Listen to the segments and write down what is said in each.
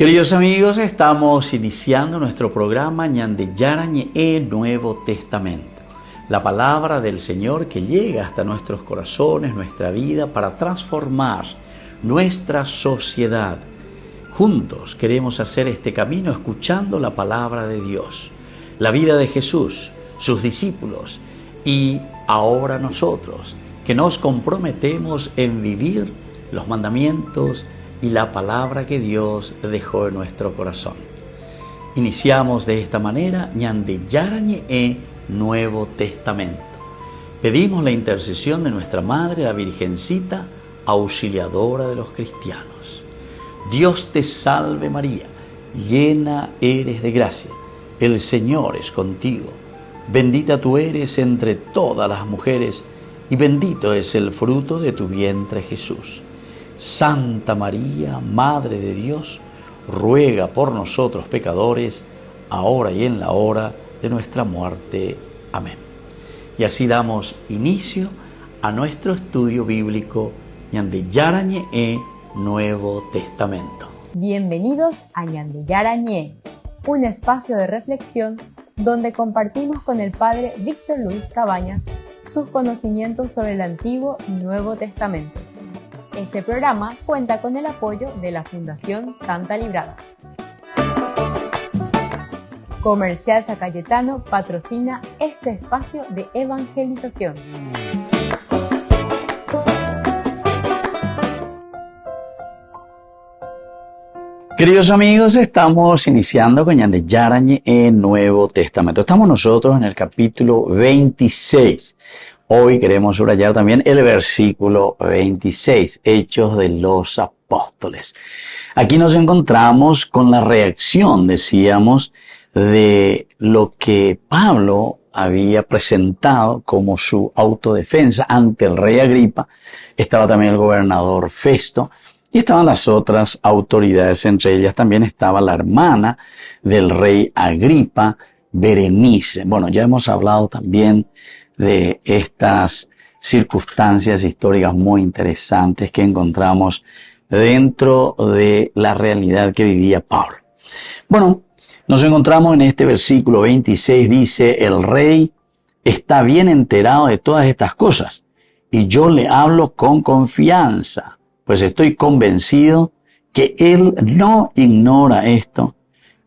Queridos amigos, estamos iniciando nuestro programa Ñande Yarañe Nuevo Testamento. La palabra del Señor que llega hasta nuestros corazones, nuestra vida, para transformar nuestra sociedad. Juntos queremos hacer este camino escuchando la palabra de Dios, la vida de Jesús, sus discípulos y ahora nosotros, que nos comprometemos en vivir los mandamientos y la palabra que Dios dejó en nuestro corazón. Iniciamos de esta manera Ñande Yarañe Nuevo Testamento. Pedimos la intercesión de nuestra Madre, la Virgencita, auxiliadora de los cristianos. Dios te salve María, llena eres de gracia, el Señor es contigo. Bendita tú eres entre todas las mujeres y bendito es el fruto de tu vientre Jesús. Santa María, Madre de Dios, ruega por nosotros pecadores, ahora y en la hora de nuestra muerte. Amén. Y así damos inicio a nuestro estudio bíblico Ñande Yarañe Nuevo Testamento. Bienvenidos a Ñande Yarañe, un espacio de reflexión donde compartimos con el Padre Víctor Luis Cabañas sus conocimientos sobre el Antiguo y Nuevo Testamento. Este programa cuenta con el apoyo de la Fundación Santa Librada. Comercial San Cayetano patrocina este espacio de evangelización. Queridos amigos, estamos iniciando con Ñande Yarañe Nuevo Testamento. Estamos nosotros en el capítulo 26. Hoy queremos subrayar también el versículo 26, Hechos de los Apóstoles. Aquí nos encontramos con la reacción, decíamos, de lo que Pablo había presentado como su autodefensa ante el rey Agripa. Estaba también el gobernador Festo y estaban las otras autoridades, entre ellas también estaba la hermana del rey Agripa, Berenice. Bueno, ya hemos hablado también de estas circunstancias históricas muy interesantes que encontramos dentro de la realidad que vivía Pablo. Bueno, nos encontramos en este versículo 26, dice, el rey está bien enterado de todas estas cosas y yo le hablo con confianza, pues estoy convencido que él no ignora esto,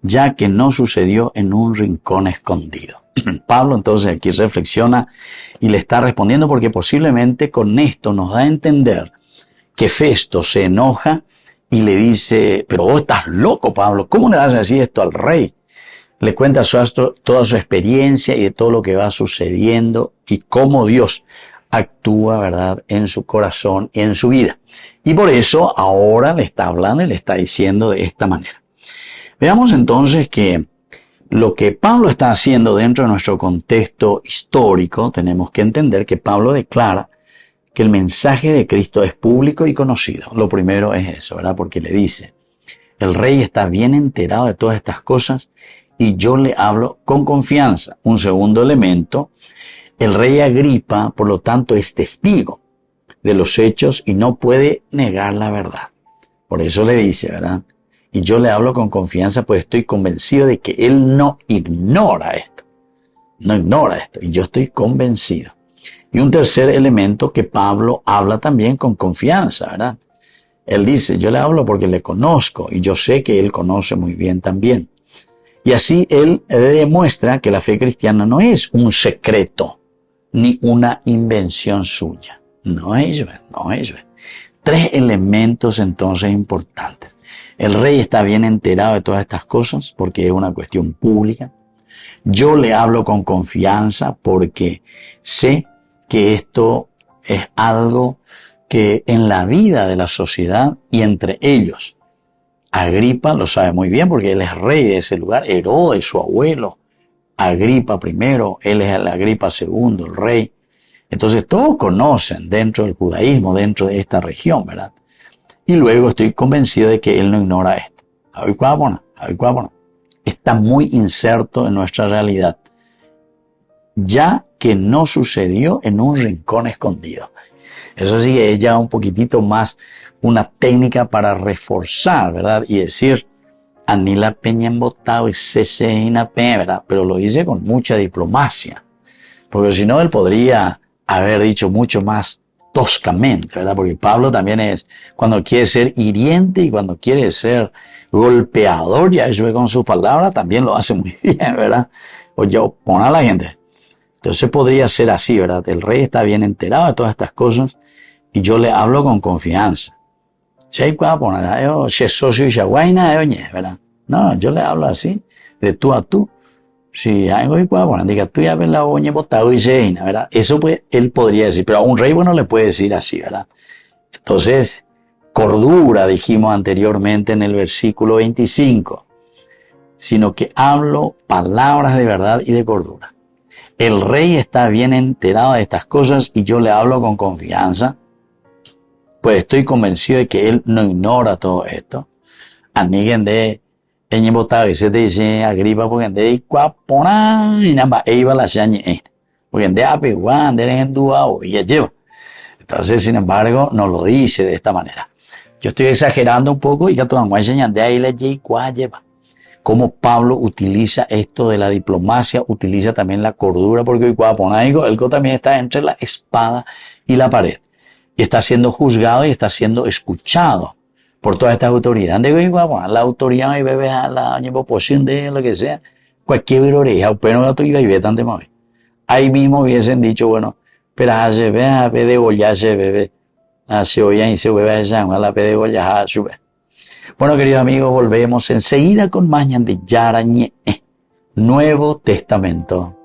ya que no sucedió en un rincón escondido. Pablo entonces aquí reflexiona y le está respondiendo porque posiblemente con esto nos da a entender que Festo se enoja y le dice, pero vos estás loco, Pablo, ¿cómo le vas a decir esto al rey? Le cuenta toda su experiencia y de todo lo que va sucediendo y cómo Dios actúa, ¿verdad?, en su corazón y en su vida. Y por eso ahora le está hablando y le está diciendo de esta manera. Veamos entonces que lo que Pablo está haciendo dentro de nuestro contexto histórico, tenemos que entender que Pablo declara que el mensaje de Cristo es público y conocido. Lo primero es eso, ¿verdad? Porque le dice, el rey está bien enterado de todas estas cosas y yo le hablo con confianza. Un segundo elemento, el rey Agripa, por lo tanto, es testigo de los hechos y no puede negar la verdad. Por eso le dice, ¿verdad? Y yo le hablo con confianza, pues estoy convencido de que él no ignora esto. No ignora esto. Y yo estoy convencido. Y un tercer elemento que Pablo habla también con confianza, ¿verdad? Él dice, yo le hablo porque le conozco y yo sé que él conoce muy bien también. Y así él demuestra que la fe cristiana no es un secreto ni una invención suya. No es. Tres elementos entonces importantes. El rey está bien enterado de todas estas cosas porque es una cuestión pública. Yo le hablo con confianza porque sé que esto es algo que en la vida de la sociedad y entre ellos, Agripa lo sabe muy bien porque él es rey de ese lugar, Herodes, su abuelo, Agripa primero, él es el Agripa segundo, el rey. Entonces todos conocen dentro del judaísmo, dentro de esta región, ¿verdad? Y luego estoy convencido de que él no ignora esto. Está muy inserto en nuestra realidad, ya que no sucedió en un rincón escondido. Eso sí es ya un poquitito más una técnica para reforzar, ¿verdad? Y decir Anila Peña embotado y Cecina Peña, ¿verdad? Pero lo dice con mucha diplomacia. Porque si no, él podría haber dicho mucho más toscamente, ¿verdad? Porque Pablo también es, cuando quiere ser hiriente y cuando quiere ser golpeador, ya eso con sus palabras también lo hace muy bien, ¿verdad? Oye, pon a la gente. Entonces podría ser así, ¿verdad? El rey está bien enterado de todas estas cosas y yo le hablo con confianza. ¿Verdad? No, yo le hablo así, de tú a tú. Si algo igual, bueno, diga, tú ya ves la oña botado y se, ¿verdad? Eso pues, él podría decir, pero a un rey bueno le puede decir así, ¿verdad? Entonces, cordura, dijimos anteriormente en el versículo 25, sino que hablo palabras de verdad y de cordura. El rey está bien enterado de estas cosas y yo le hablo con confianza, pues estoy convencido de que él no ignora todo esto. Aníguen de botado y se te dice Agripa porque de cuapona y nada más iba la seña porque de apiguan de en dua o ya lleva. Entonces, sin embargo, no lo dice de esta manera. Yo estoy exagerando un poco y ya tú me enseñan de ahí la lleva. Cómo Pablo utiliza esto de la diplomacia, utiliza también la cordura, porque hoy cuaponaigo, el también está entre la espada y la pared. Y está siendo juzgado y está siendo escuchado por todas estas autoridades. La autoridad y bebé a la posición de lo que sea, cualquier oreja, pero no tu iba y ve tan de móvil. Ahí mismo hubiesen dicho, bueno, pero hace ve a de gollase bebé, hace oya y se bebe a San Juan la de gollase sube. Bueno, queridos amigos, volvemos enseguida con Mañan de Yarañé, Nuevo Testamento.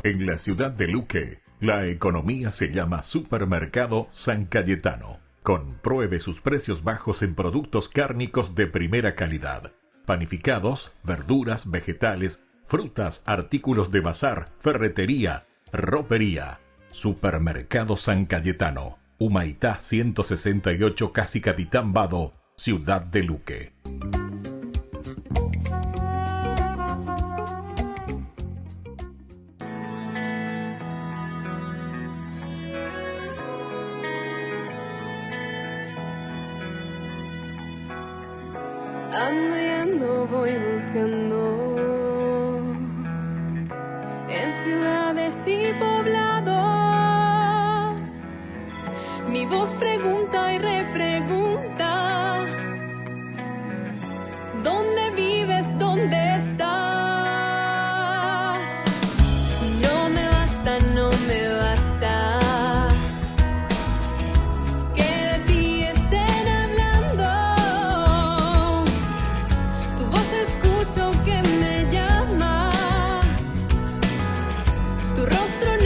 En la ciudad de Luque, la economía se llama Supermercado San Cayetano. Compruebe sus precios bajos en productos cárnicos de primera calidad. Panificados, verduras, vegetales, frutas, artículos de bazar, ferretería, ropería. Supermercado San Cayetano, Humaitá 168, Casi Capitán Vado, ciudad de Luque. Ando y ando, voy buscando en ciudades y poblados. Mi voz pregunta y repregunta: ¿dónde vives? ¿Dónde estás? No me basta, no me basta que de ti estén hablando. Tu voz escucho que me llama, tu rostro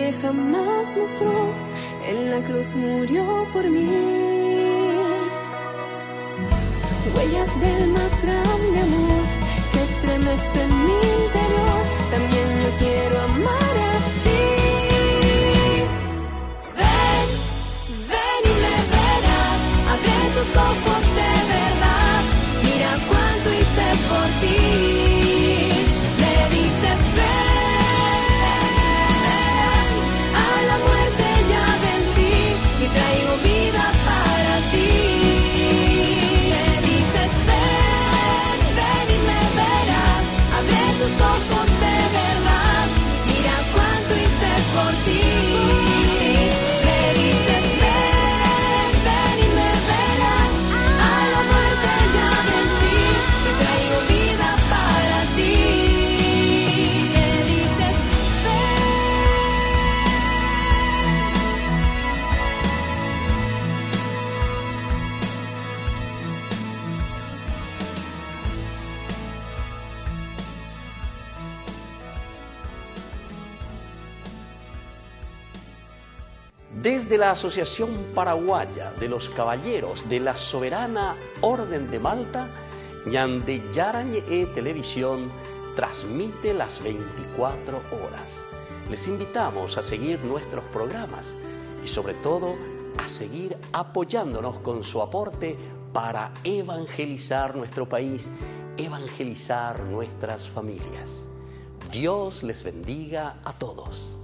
que jamás mostró, en la cruz murió por mí. Huellas del más grande amor que estremecen mi interior, también yo quiero amar así. Ven, ven y me verás, abre tus ojos de verdad, mira cuánto hice por ti. Me dices ven, a la muerte ya vencí y traigo vida para ti. Tus ojos de verdad, mira cuánto hice por ti. Me dices ven, ven y me verás, a la muerte ya vencí y traigo vida para ti. Me dices Desde la Asociación Paraguaya de los Caballeros de la Soberana Orden de Malta, Ñande Yarañe Televisión transmite las 24 horas. Les invitamos a seguir nuestros programas y sobre todo a seguir apoyándonos con su aporte para evangelizar nuestro país, evangelizar nuestras familias. Dios les bendiga a todos.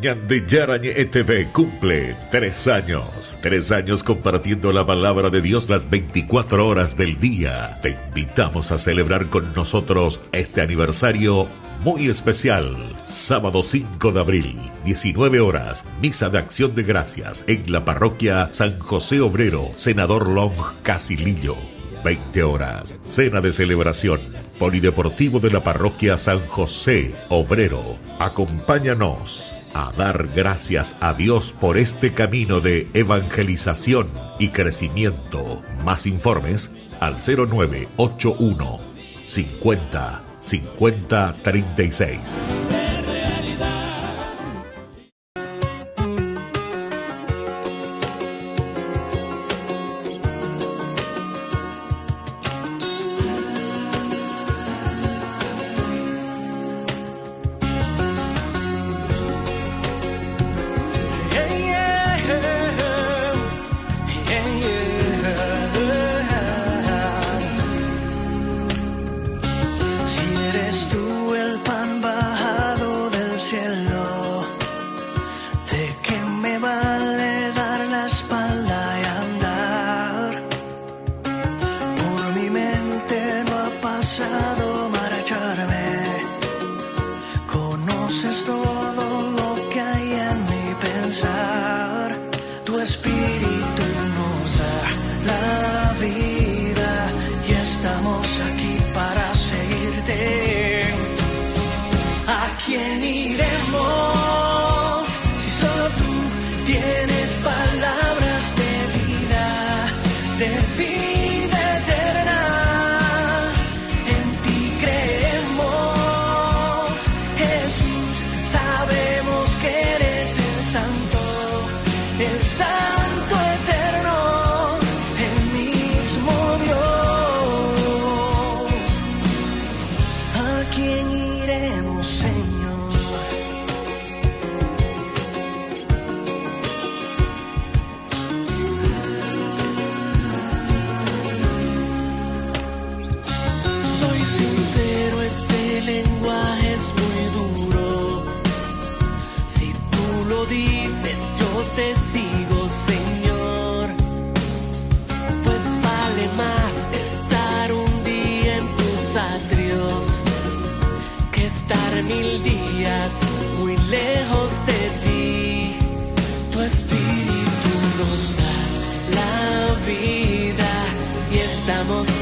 Ñande Yarañe TV cumple 3 años. 3 años compartiendo la palabra de Dios las 24 horas del día. Te invitamos a celebrar con nosotros este aniversario muy especial. Sábado 5 de abril, 19 horas, misa de acción de gracias en la parroquia San José Obrero, Senador Long, Casilillo. 20 horas, cena de celebración, polideportivo de la parroquia San José Obrero. Acompáñanos a dar gracias a Dios por este camino de evangelización y crecimiento. Más informes al 0981 50 50 36.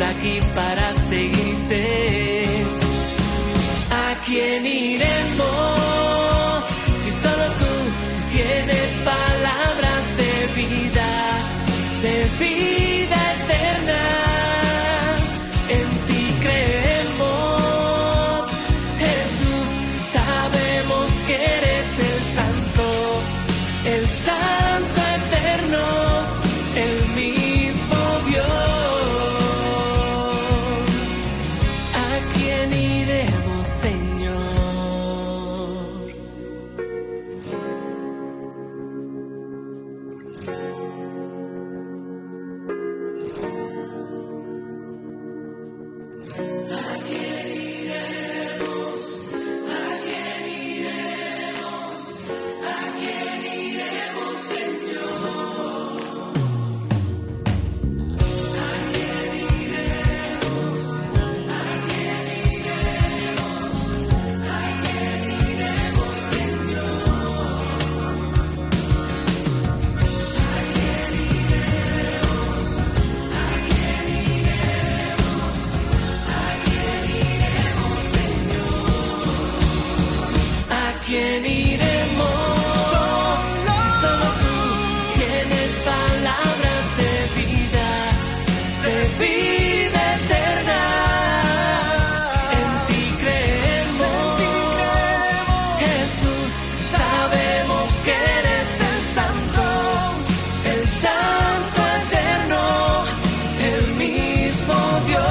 Aquí para seguirte. ¿A quién iremos si solo tú tienes palabras de vida eterna? En ti creemos, Jesús, sabemos que eres el quién iremos? Si solo tú tienes palabras de vida eterna. En ti creemos, Jesús, sabemos que eres el santo eterno, el mismo Dios.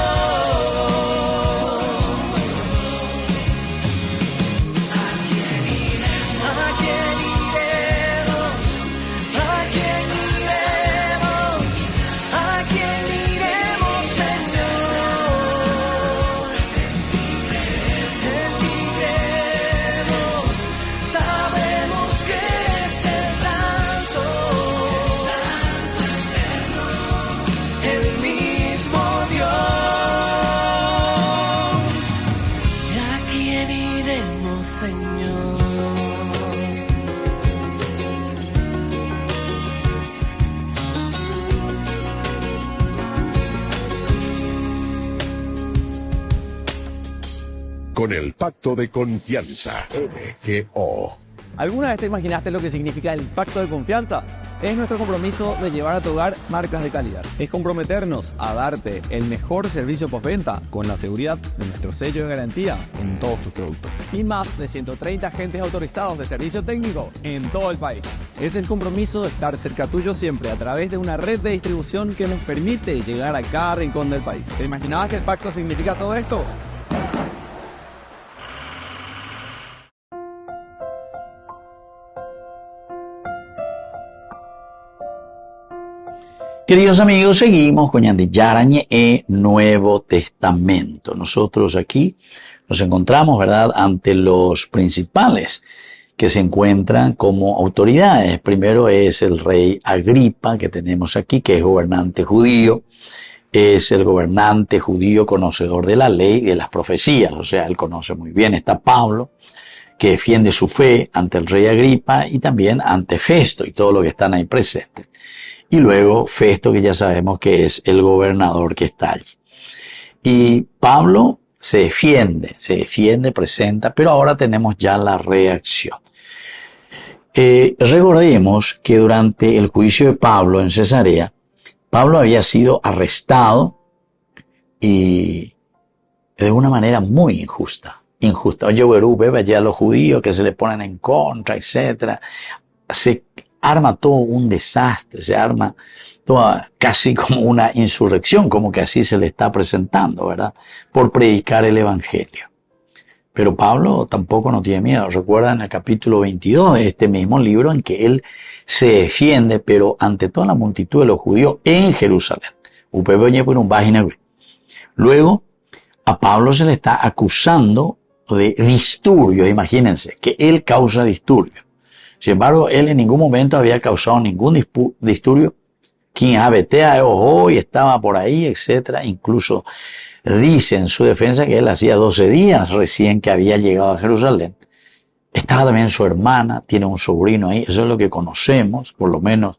Con el Pacto de Confianza, MGO. ¿Alguna vez te imaginaste lo que significa el pacto de confianza? Es nuestro compromiso de llevar a tu hogar marcas de calidad. Es comprometernos a darte el mejor servicio postventa con la seguridad de nuestro sello de garantía en todos tus productos. Y más de 130 agentes autorizados de servicio técnico en todo el país. Es el compromiso de estar cerca tuyo siempre a través de una red de distribución que nos permite llegar a cada rincón del país. ¿Te imaginabas que el pacto significa todo esto? Queridos amigos, seguimos con Ñande Yarañe e Nuevo Testamento. Nosotros aquí nos encontramos, ¿verdad?, ante los principales que se encuentran como autoridades. Primero es el rey Agripa, que tenemos aquí, que es gobernante judío. Es el gobernante judío conocedor de la ley y de las profecías, o sea, él conoce muy bien. Está Pablo, que defiende su fe ante el rey Agripa y también ante Festo y todos los que están ahí presentes. Y luego Festo, que ya sabemos que es el gobernador que está allí. Y Pablo se defiende, presenta, pero ahora tenemos ya la reacción. Recordemos que durante el juicio de Pablo en Cesarea, Pablo había sido arrestado y de una manera muy injusta. Oye, ve allá a los judíos que se le ponen en contra, etcétera. Se arma todo un desastre, se arma toda casi como una insurrección, como que así se le está presentando, ¿verdad?, por predicar el evangelio. Pero Pablo tampoco no tiene miedo. Recuerdan el capítulo 22 de este mismo libro en que él se defiende, pero ante toda la multitud de los judíos en Jerusalén. Luego, a Pablo se le está acusando de disturbios, imagínense, que él causa disturbios. Sin embargo, él en ningún momento había causado ningún disturbio. Quien abetea hoy estaba por ahí, etcétera. Incluso dice en su defensa que él hacía 12 días recién que había llegado a Jerusalén. Estaba también su hermana, tiene un sobrino ahí. Eso es lo que conocemos, por lo menos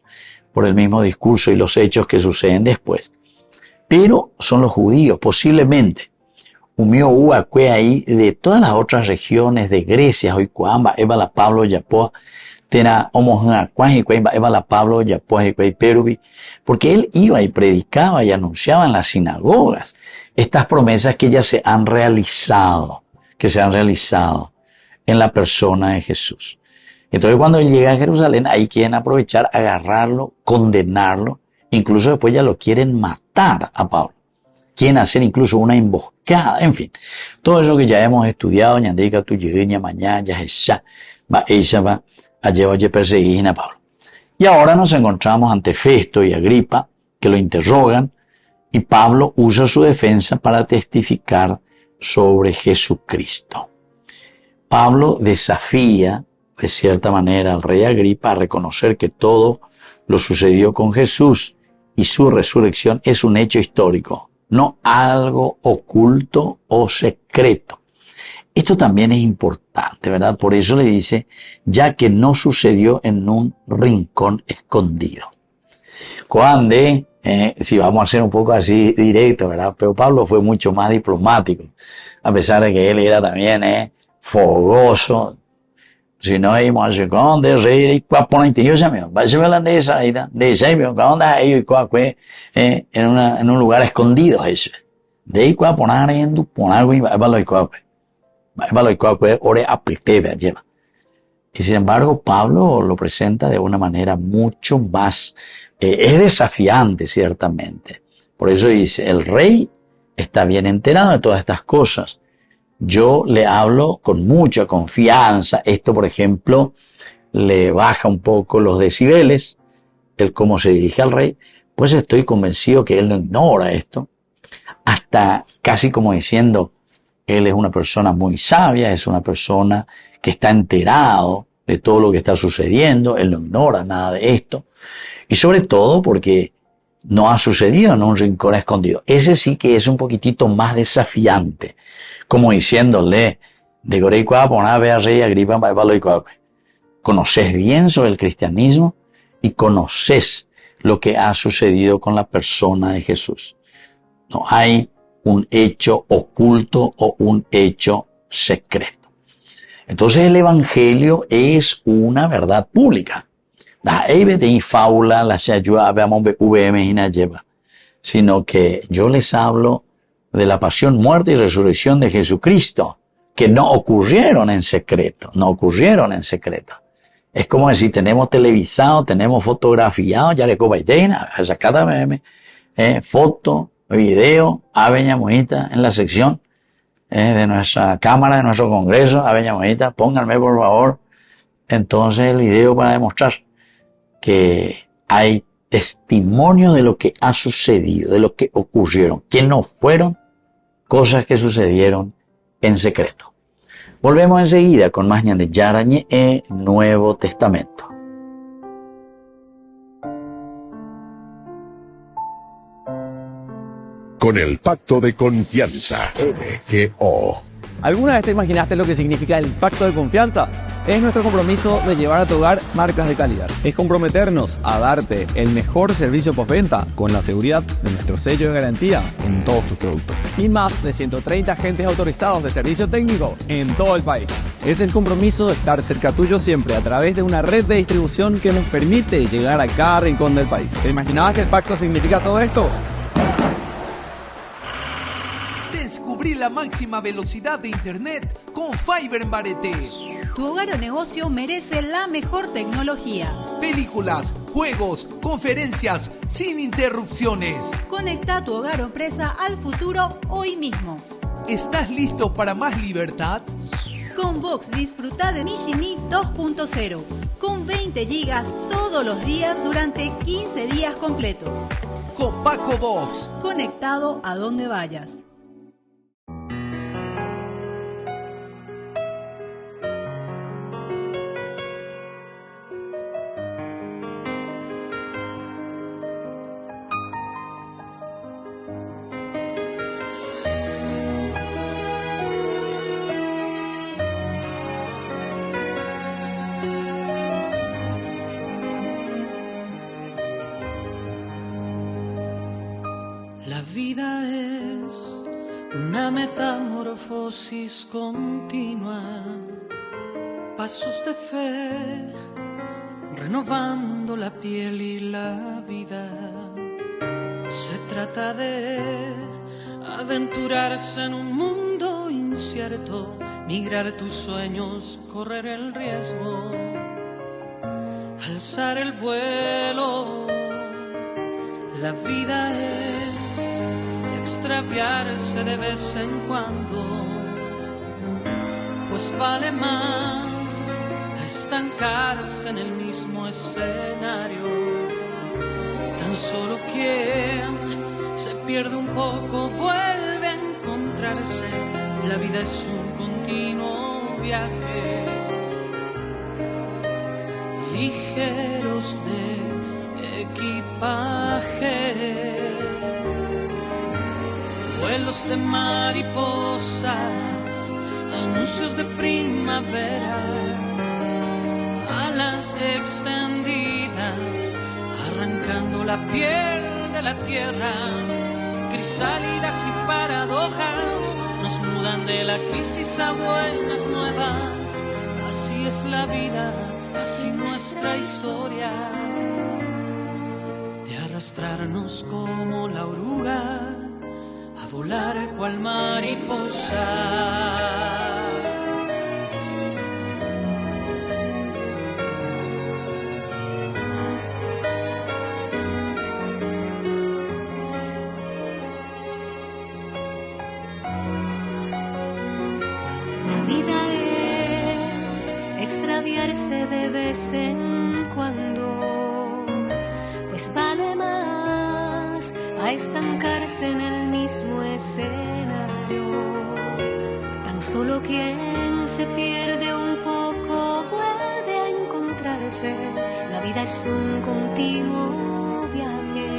por el mismo discurso y los hechos que suceden después. Pero son los judíos, posiblemente. Umio Uacue ahí de todas las otras regiones de Grecia, hoy Cuamba, Eva la Pablo, Yapoa, Tena Omohuna, Eva la Pablo, Yapoa, Perubi, porque él iba y predicaba y anunciaba en las sinagogas estas promesas que ya se han realizado en la persona de Jesús. Entonces cuando él llega a Jerusalén, ahí quieren aprovechar, agarrarlo, condenarlo, incluso después ya lo quieren matar a Pablo. Quieren hacer incluso una emboscada, en fin. Todo eso que ya hemos estudiado, ñandika tu llegueña mañana, ya esa va a llevar a perseguir a Pablo. Y ahora nos encontramos ante Festo y Agripa, que lo interrogan, y Pablo usa su defensa para testificar sobre Jesucristo. Pablo desafía, de cierta manera, al rey Agripa a reconocer que todo lo sucedido con Jesús y su resurrección es un hecho histórico, no algo oculto o secreto. Esto también es importante, ¿verdad? Por eso le dice, ya que no sucedió en un rincón escondido. Cuando, si vamos a ser un poco así directo, ¿verdad? Pero Pablo fue mucho más diplomático, a pesar de que él era también fogoso, Si no íbamos a con de reír y cuaponente, yo llamé, vaya holandesa, de esa, ¿dónde hay y cuacue? En un lugar escondido, ese. De ahí cuaponar en tu ponago y va a lo y cuacue, ore apetebe, lleva. Y sin embargo, Pablo lo presenta de una manera mucho más, es desafiante, ciertamente. Por eso dice, el rey está bien enterado de todas estas cosas. Yo le hablo con mucha confianza. Esto, por ejemplo, le baja un poco los decibeles, el cómo se dirige al rey, pues estoy convencido que él no ignora esto. Hasta casi como diciendo, él es una persona muy sabia, es una persona que está enterado de todo lo que está sucediendo, él no ignora nada de esto. Y sobre todo porque no ha sucedido en un rincón escondido. Ese sí que es un poquitito más desafiante, como diciéndole, de Goreicua, poná, ve a rey Agripa, conoces bien sobre el cristianismo y conoces lo que ha sucedido con la persona de Jesús. No hay un hecho oculto o un hecho secreto. Entonces el evangelio es una verdad pública. Sino que yo les hablo de la pasión, muerte y resurrección de Jesucristo, que no ocurrieron en secreto, Es como decir, tenemos televisado, tenemos fotografiado, ya le cobaiteina, sacada foto, video, aveña monita en la sección de nuestra cámara, de nuestro congreso, aveña monita, pónganme por favor, entonces el video para demostrar que hay testimonio de lo que ha sucedido, de lo que ocurrieron, que no fueron cosas que sucedieron en secreto. Volvemos enseguida con más Ñande Yarañe en Nuevo Testamento. Con el pacto de confianza, MGO. ¿Alguna vez te imaginaste lo que significa el pacto de confianza? Es nuestro compromiso de llevar a tu hogar marcas de calidad. Es comprometernos a darte el mejor servicio postventa con la seguridad de nuestro sello de garantía en todos tus productos. Y más de 130 agentes autorizados de servicio técnico en todo el país. Es el compromiso de estar cerca tuyo siempre a través de una red de distribución que nos permite llegar a cada rincón del país. ¿Te imaginabas que el pacto significa todo esto? Descubrí la máxima velocidad de internet con Fiber en Barete. Tu hogar o negocio merece la mejor tecnología. Películas, juegos, conferencias, sin interrupciones. Conecta tu hogar o empresa al futuro hoy mismo. ¿Estás listo para más libertad? Con Vox disfruta de Mishimi 2.0 con 20 gigas todos los días durante 15 días completos. Con Paco Vox. Conectado a donde vayas. La vida es una metamorfosis continua, pasos de fe, renovando la piel y la vida. Se trata de aventurarse en un mundo incierto, migrar tus sueños, correr el riesgo, alzar el vuelo. La vida es extraviarse de vez en cuando, pues vale más estancarse en el mismo escenario. Tan solo quien se pierde un poco vuelve a encontrarse. La vida es un continuo viaje, ligeros de equipaje. Vuelos de mariposas, anuncios de primavera, alas extendidas, arrancando la piel de la tierra. Crisálidas y paradojas nos mudan de la crisis a buenas nuevas, así es la vida, así nuestra historia, de arrastrarnos como la oruga, a volar cual mariposa. Extraviarse de vez en cuando, pues vale más a estancarse en el mismo escenario. Tan solo quien se pierde un poco vuelve a encontrarse. La vida es un continuo viaje,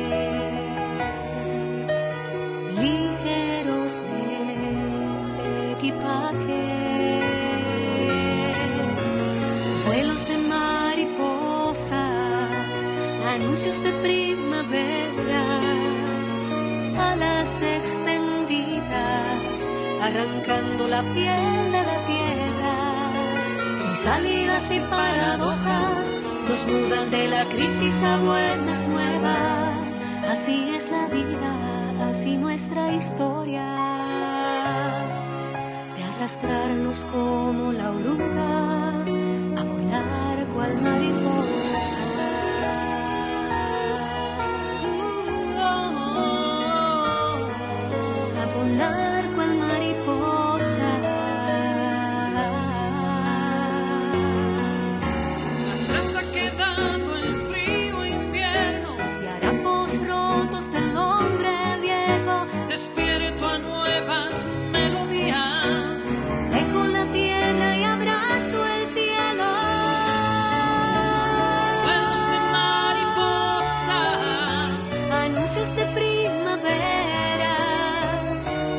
ligeros de equipaje. Vuelos de mariposas, anuncios de primavera, alas extendidas, arrancando la piel de la tierra. Crisálidas y paradojas nos mudan de la crisis a buenas nuevas. Así es la vida, así nuestra historia, de arrastrarnos como la oruga, cual mariposa. A volar cual mariposa. Atrás ha quedado el frío invierno Y harapos rotos del hombre viejo. Despierto a nuevas melodías. Dejo la tierra y abrazo el cielo. De primavera,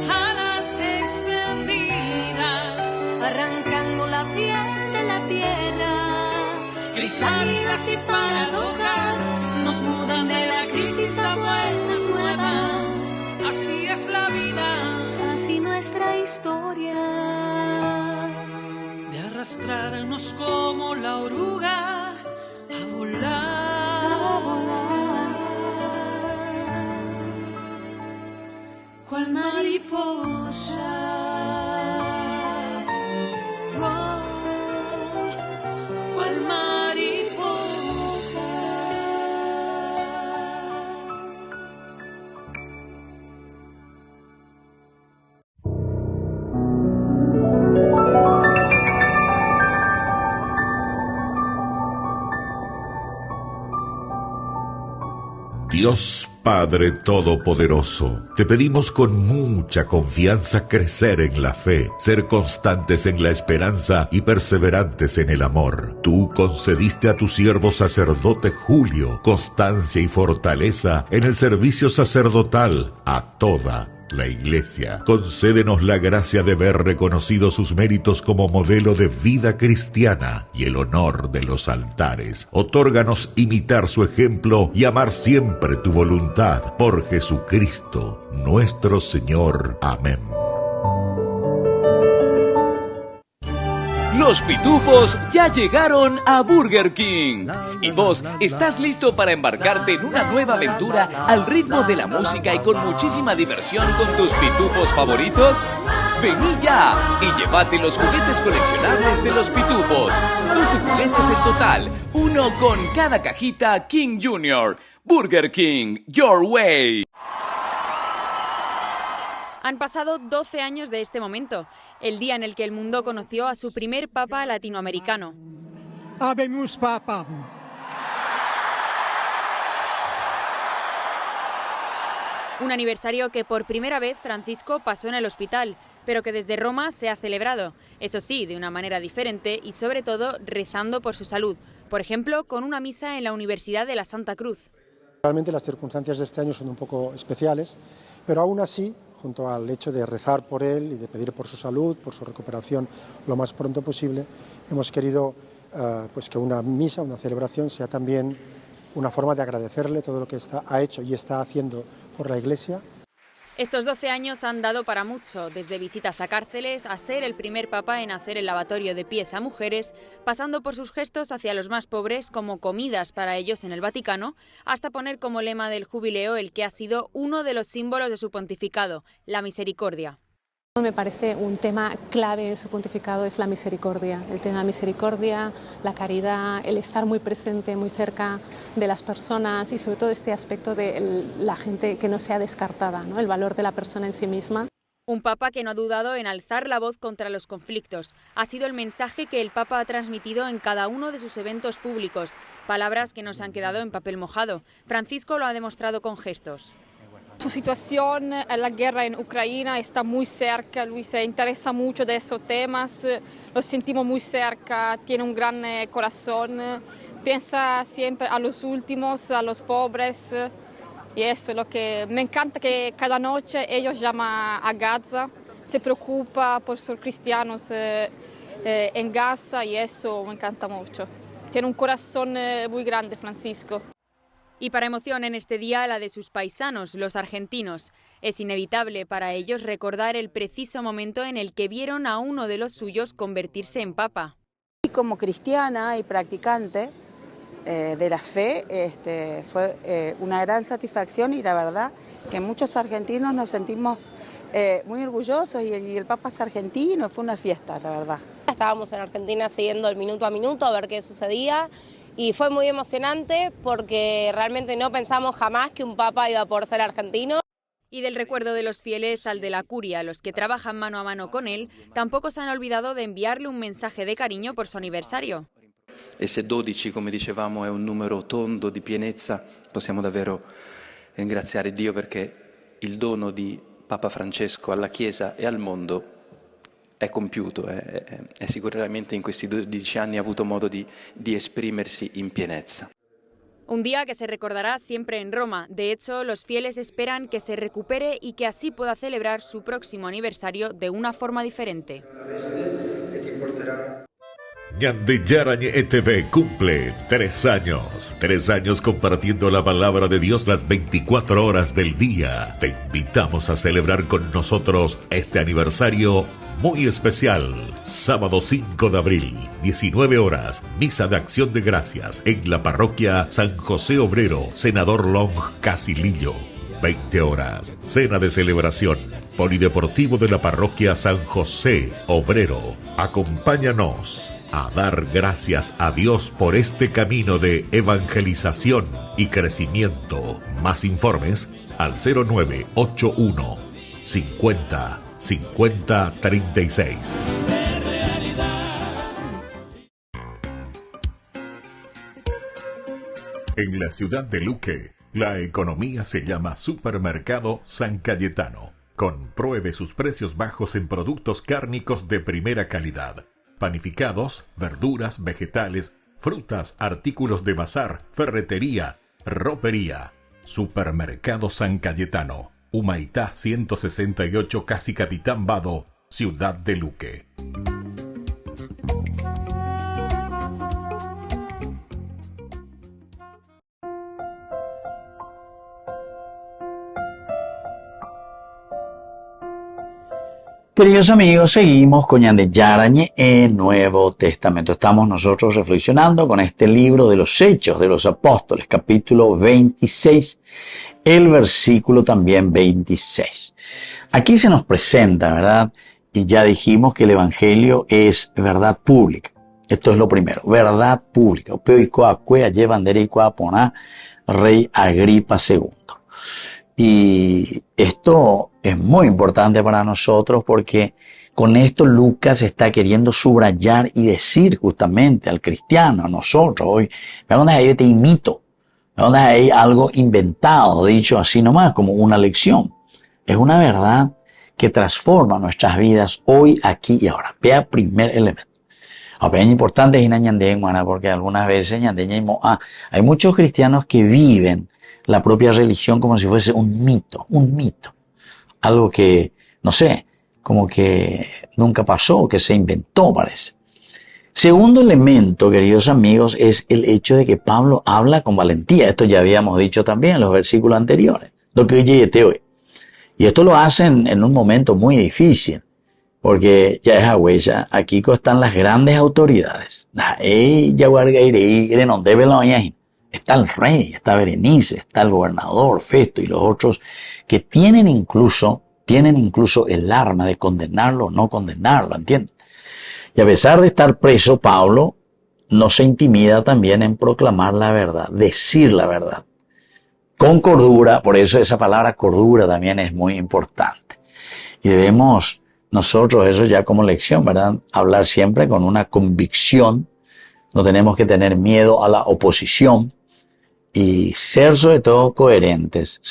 alas extendidas, arrancando la piel de la tierra. Crisálidas y paradojas nos mudan de la crisis a buenas nuevas. Así es la vida, así nuestra historia, de arrastrarnos como la oruga a volar. A volar. Cual mariposa, cual mariposa. Dios Padre Todopoderoso, te pedimos con mucha confianza crecer en la fe, ser constantes en la esperanza y perseverantes en el amor. Tú concediste a tu siervo sacerdote Julio constancia y fortaleza en el servicio sacerdotal a toda la Iglesia. Concédenos la gracia de ver reconocidos sus méritos como modelo de vida cristiana y el honor de los altares. Otórganos imitar su ejemplo y amar siempre tu voluntad. Por Jesucristo, nuestro Señor. Amén. Los pitufos ya llegaron a Burger King. ¿Y vos estás listo para embarcarte en una nueva aventura al ritmo de la música y con muchísima diversión con tus pitufos favoritos? Vení ya y llévate los juguetes coleccionables de los pitufos. 12 juguetes en total, uno con cada cajita King Jr. Burger King, your way. Han pasado 12 años de este momento, el día en el que el mundo conoció a su primer papa latinoamericano. Habemus Papa. Un aniversario que por primera vez Francisco pasó en el hospital, pero que desde Roma se ha celebrado, eso sí, de una manera diferente y sobre todo rezando por su salud, por ejemplo, con una misa en la Universidad de la Santa Cruz. Realmente las circunstancias de este año son un poco especiales, pero aún así, junto al hecho de rezar por él y de pedir por su salud, por su recuperación lo más pronto posible, hemos querido pues que una misa, una celebración, sea también una forma de agradecerle todo lo que ha hecho y está haciendo por la Iglesia. Estos 12 años han dado para mucho, desde visitas a cárceles a ser el primer papa en hacer el lavatorio de pies a mujeres, pasando por sus gestos hacia los más pobres como comidas para ellos en el Vaticano, hasta poner como lema del jubileo el que ha sido uno de los símbolos de su pontificado, la misericordia. Me parece un tema clave en su pontificado es la misericordia, el tema de misericordia, la caridad, el estar muy presente, muy cerca de las personas y sobre todo este aspecto de la gente que no sea descartada, ¿no? El valor de la persona en sí misma. Un papa que no ha dudado en alzar la voz contra los conflictos. Ha sido el mensaje que el papa ha transmitido en cada uno de sus eventos públicos, palabras que nos han quedado en papel mojado. Francisco lo ha demostrado con gestos. Su situación, la guerra en Ucrania está muy cerca, Luis se interesa mucho de esos temas, lo sentimos muy cerca, tiene un gran corazón, piensa siempre a los últimos, a los pobres y eso es lo que me encanta, que cada noche ellos llaman a Gaza, se preocupa por sus cristianos en Gaza y eso me encanta mucho. Tiene un corazón muy grande, Francisco. Y para emoción en este día la de sus paisanos, los argentinos. Es inevitable para ellos recordar el preciso momento en el que vieron a uno de los suyos convertirse en papa. Como cristiana y practicante de la fe, fue una gran satisfacción y la verdad que muchos argentinos nos sentimos muy orgullosos y el papa es argentino, fue una fiesta, la verdad. Estábamos en Argentina siguiendo el minuto a minuto a ver qué sucedía. Y fue muy emocionante porque realmente no pensamos jamás que un papa iba a poder ser argentino. Y del recuerdo de los fieles al de la curia, los que trabajan mano a mano con él, tampoco se han olvidado de enviarle un mensaje de cariño por su aniversario. Ese 12, come dicevamo, è un numero tondo di pienezza. Possiamo davvero ringraziare Dio perché il dono di Papa Francesco alla Chiesa e al mondo è compiuto, è sicuramente in questi 12 anni ha avuto modo di esprimersi in pienezza. Un día que se recordará siempre en Roma. De hecho, los fieles esperan que se recupere y que así pueda celebrar su próximo aniversario de una forma diferente. Ñande Yarañe ETV cumple 3 años. 3 años compartiendo la palabra de Dios las 24 horas del día. Te invitamos a celebrar con nosotros este aniversario muy especial. Sábado 5 de abril, 19 horas, misa de acción de gracias en la parroquia San José Obrero, Senador Long Casilillo. 20 horas, cena de celebración, polideportivo de la parroquia San José Obrero. Acompáñanos a dar gracias a Dios por este camino de evangelización y crecimiento. Más informes al 0981 50 50 36. En la ciudad de Luque, la economía se llama Supermercado San Cayetano. Compruebe sus precios bajos en productos cárnicos de primera calidad. Panificados, verduras, vegetales, frutas, artículos de bazar, ferretería, ropería. Supermercado San Cayetano. Humaitá 168, Casi Capitán Vado, Ciudad de Luque. Queridos amigos, seguimos con Ñande Yarañe en Nuevo Testamento. Estamos nosotros reflexionando con este libro de los Hechos de los Apóstoles, capítulo 26, el versículo también 26. Aquí se nos presenta, ¿verdad? Y ya dijimos que el Evangelio es verdad pública. Esto es lo primero, verdad pública. Rey Agripa II. Y esto es muy importante para nosotros porque con esto Lucas está queriendo subrayar y decir justamente al cristiano, a nosotros hoy, vean dónde hay este mito, vean dónde hay algo inventado, dicho así nomás, como una lección. Es una verdad que transforma nuestras vidas hoy, aquí y ahora. Vea primer elemento. Es importante porque algunas veces hay muchos cristianos que viven la propia religión como si fuese un mito, algo que, no sé, como que nunca pasó, que se inventó, parece. Segundo elemento, queridos amigos, es el hecho de que Pablo habla con valentía. Esto ya habíamos dicho también en los versículos anteriores. Lo que llegué hoy. Y esto lo hacen en un momento muy difícil, porque ya es a huella, aquí están las grandes autoridades. Está el rey, está Berenice, está el gobernador, Festo y los otros que tienen incluso el arma de condenarlo o no condenarlo, ¿entiendes? Y a pesar de estar preso, Pablo no se intimida también en proclamar la verdad, decir la verdad. Con cordura, por eso esa palabra cordura también es muy importante. Y debemos nosotros, eso ya como lección, ¿verdad? Hablar siempre con una convicción, no tenemos que tener miedo a la oposición y ser sobre todo coherentes,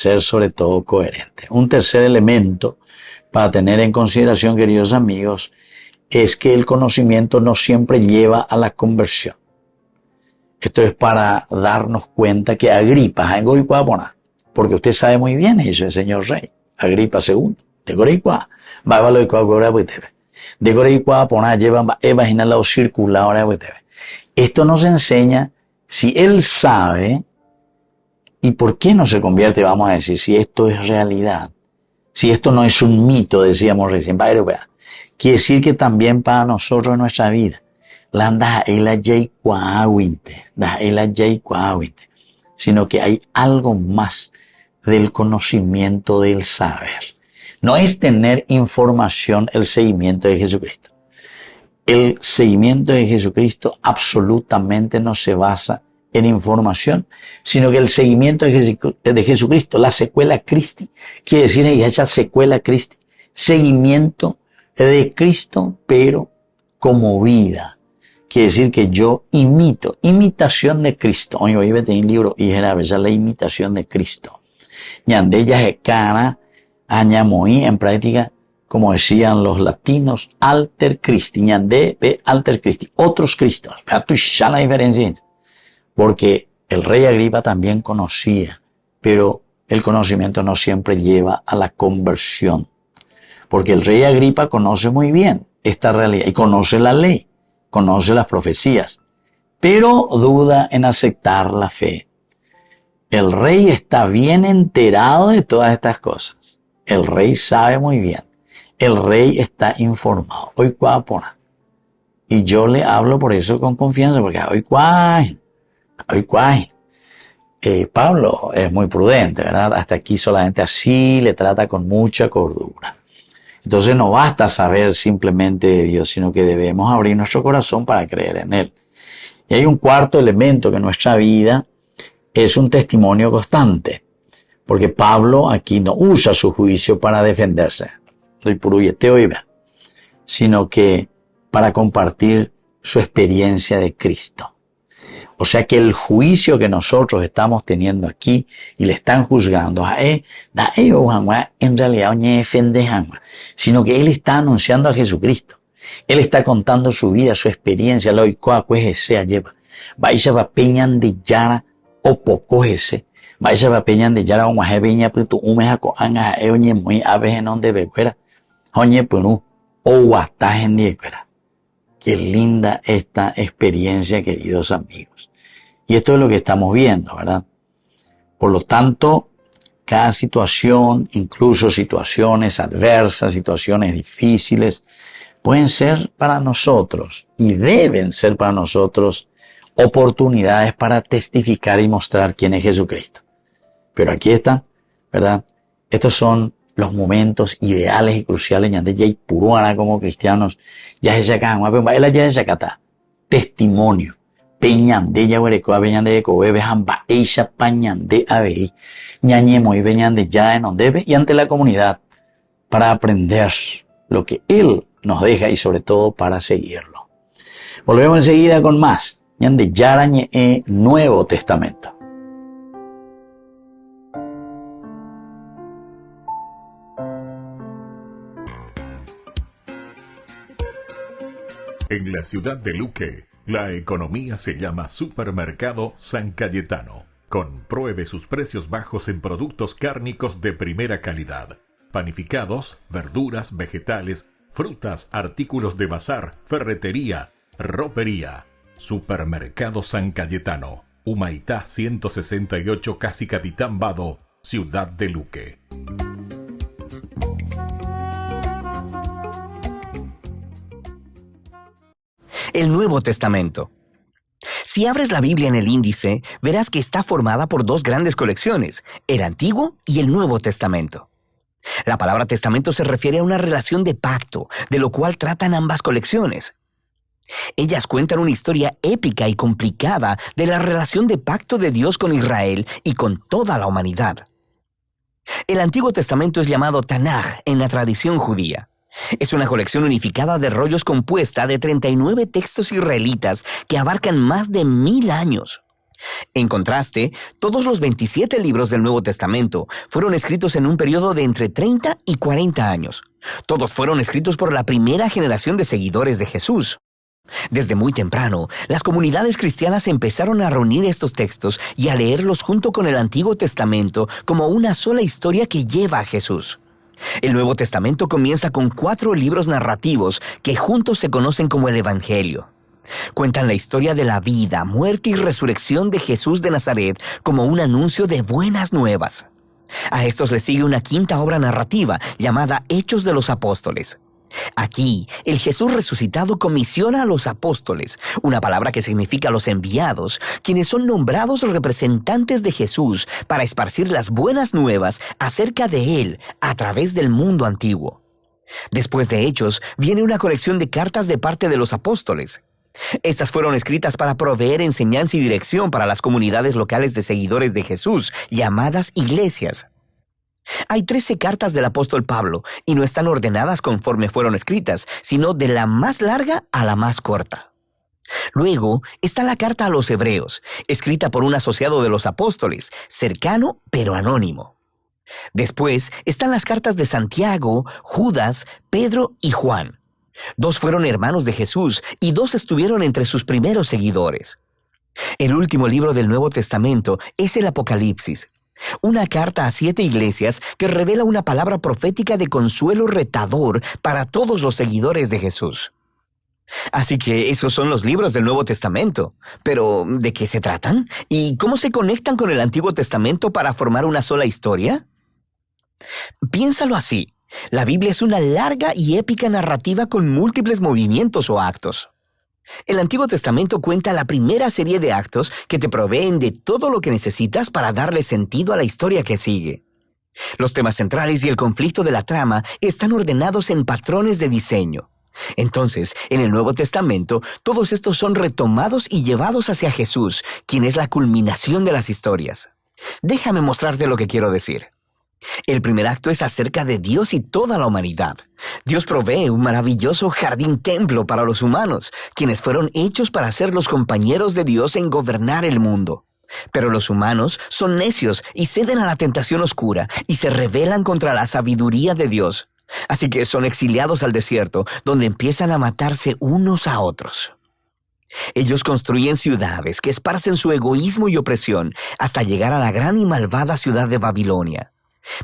Un tercer elemento para tener en consideración, queridos amigos, es que el conocimiento no siempre lleva a la conversión. Esto es para darnos cuenta que Agripa, porque usted sabe muy bien eso, el señor rey, Agripa II, de Coreicua, va a lo de Coreicua, pona lleva imaginar la circular. Esto nos enseña si él sabe y por qué no se convierte, vamos a decir, si esto es realidad, si esto no es un mito, decíamos recién, quiere decir que también para nosotros en nuestra vida, sino que hay algo más del conocimiento del saber. No es tener información el seguimiento de Jesucristo. El seguimiento de Jesucristo absolutamente no se basa en información, sino que el seguimiento de Jesucristo, la secuela Christi, quiere decir ella secuela Christi, seguimiento de Cristo, pero como vida. Quiere decir que yo imitación de Cristo. Hoy voy a tener un libro y era la imitación de Cristo. Ñande ya es cara, añamoí en práctica, como decían los latinos, alter Christi, ñande ve alter Christi, otros Cristos. Pero tú ya la diferencia. Porque el rey Agripa también conocía, pero el conocimiento no siempre lleva a la conversión. Porque el rey Agripa conoce muy bien esta realidad y conoce la ley, conoce las profecías, pero duda en aceptar la fe. El rey está bien enterado de todas estas cosas. El rey sabe muy bien. El rey está informado. Hoy cuapona. Y yo le hablo por eso con confianza, porque hoy cuajen. Pablo es muy prudente, ¿verdad? Hasta aquí solamente así le trata con mucha cordura. Entonces no basta saber simplemente de Dios, sino que debemos abrir nuestro corazón para creer en Él. Y hay un cuarto elemento que en nuestra vida es un testimonio constante, porque Pablo aquí no usa su juicio para defenderse, sino que para compartir su experiencia de Cristo. O sea que el juicio que nosotros estamos teniendo aquí y le están juzgando en realidad no defende, sino que él está anunciando a Jesucristo. Él está contando su vida, su experiencia, lo que sea lleva. Vais a peñan de yara o poco ese. Vais a peñan de yara o más peña puto umeja ko anga eoñe muy aves en donde becuera. Oñe punu o guatajen de becuera. Qué linda esta experiencia, queridos amigos. Y esto es lo que estamos viendo, ¿verdad? Por lo tanto, cada situación, incluso situaciones adversas, situaciones difíciles, pueden ser para nosotros y deben ser para nosotros oportunidades para testificar y mostrar quién es Jesucristo. Pero aquí está, ¿verdad? Estos son los momentos ideales y cruciales de ya puruana como cristianos. Ya es acá, ya es acá, testimonio. Peñande ya huerecoa peñande de cobe jamba eisha pañande abei ñañemo y peñande ya en ondebe y ante la comunidad para aprender lo que él nos deja y sobre todo para seguirlo. Volvemos enseguida con más ñande yarañe Nuevo Testamento. En la ciudad de Luque, la economía se llama Supermercado San Cayetano. Compruebe sus precios bajos en productos cárnicos de primera calidad. Panificados, verduras, vegetales, frutas, artículos de bazar, ferretería, ropería. Supermercado San Cayetano. Humaitá 168 Casi Capitán Vado, ciudad de Luque. el Nuevo Testamento. Si abres la Biblia en el índice, verás que está formada por dos grandes colecciones, el Antiguo y el Nuevo Testamento. La palabra testamento se refiere a una relación de pacto, de lo cual tratan ambas colecciones. Ellas cuentan una historia épica y complicada de la relación de pacto de Dios con Israel y con toda la humanidad. El Antiguo Testamento es llamado Tanaj en la tradición judía. Es una colección unificada de rollos compuesta de 39 textos israelitas que abarcan más de 1000 años. En contraste, todos los 27 libros del Nuevo Testamento fueron escritos en un periodo de entre 30 y 40 años. Todos fueron escritos por la primera generación de seguidores de Jesús. Desde muy temprano, las comunidades cristianas empezaron a reunir estos textos y a leerlos junto con el Antiguo Testamento como una sola historia que lleva a Jesús. El Nuevo Testamento comienza con 4 libros narrativos que juntos se conocen como el Evangelio. Cuentan la historia de la vida, muerte y resurrección de Jesús de Nazaret como un anuncio de buenas nuevas. A estos le sigue una quinta obra narrativa llamada Hechos de los Apóstoles. Aquí, el Jesús resucitado comisiona a los apóstoles, una palabra que significa los enviados, quienes son nombrados representantes de Jesús para esparcir las buenas nuevas acerca de Él a través del mundo antiguo. Después de Hechos, viene una colección de cartas de parte de los apóstoles. Estas fueron escritas para proveer enseñanza y dirección para las comunidades locales de seguidores de Jesús, llamadas iglesias. Hay 13 cartas del apóstol Pablo y no están ordenadas conforme fueron escritas, sino de la más larga a la más corta. Luego está la carta a los hebreos, escrita por un asociado de los apóstoles, cercano pero anónimo. Después están las cartas de Santiago, Judas, Pedro y Juan. 2 fueron hermanos de Jesús y 2 estuvieron entre sus primeros seguidores. El último libro del Nuevo Testamento es el Apocalipsis, una carta a 7 iglesias que revela una palabra profética de consuelo retador para todos los seguidores de Jesús. Así que esos son los libros del Nuevo Testamento. Pero, ¿de qué se tratan? ¿Y cómo se conectan con el Antiguo Testamento para formar una sola historia? Piénsalo así. La Biblia es una larga y épica narrativa con múltiples movimientos o actos. El Antiguo Testamento cuenta la primera serie de actos que te proveen de todo lo que necesitas para darle sentido a la historia que sigue. Los temas centrales y el conflicto de la trama están ordenados en patrones de diseño. Entonces, en el Nuevo Testamento, todos estos son retomados y llevados hacia Jesús, quien es la culminación de las historias. Déjame mostrarte lo que quiero decir. El primer acto es acerca de Dios y toda la humanidad. Dios provee un maravilloso jardín templo para los humanos, quienes fueron hechos para ser los compañeros de Dios en gobernar el mundo. Pero los humanos son necios y ceden a la tentación oscura y se rebelan contra la sabiduría de Dios. Así que son exiliados al desierto, donde empiezan a matarse unos a otros. Ellos construyen ciudades que esparcen su egoísmo y opresión hasta llegar a la gran y malvada ciudad de Babilonia.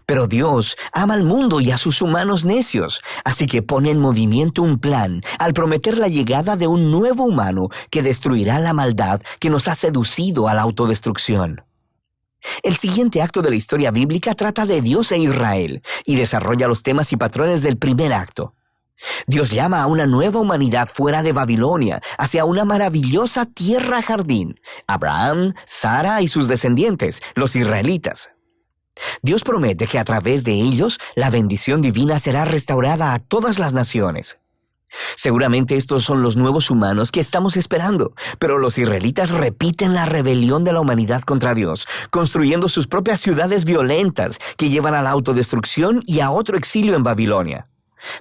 Pero Dios ama al mundo y a sus humanos necios, así que pone en movimiento un plan al prometer la llegada de un nuevo humano que destruirá la maldad que nos ha seducido a la autodestrucción. El siguiente acto de la historia bíblica trata de Dios e Israel y desarrolla los temas y patrones del primer acto. Dios llama a una nueva humanidad fuera de Babilonia, hacia una maravillosa tierra jardín, Abraham, Sara y sus descendientes, los israelitas. Dios promete que a través de ellos la bendición divina será restaurada a todas las naciones. Seguramente estos son los nuevos humanos que estamos esperando, pero los israelitas repiten la rebelión de la humanidad contra Dios, construyendo sus propias ciudades violentas que llevan a la autodestrucción y a otro exilio en Babilonia.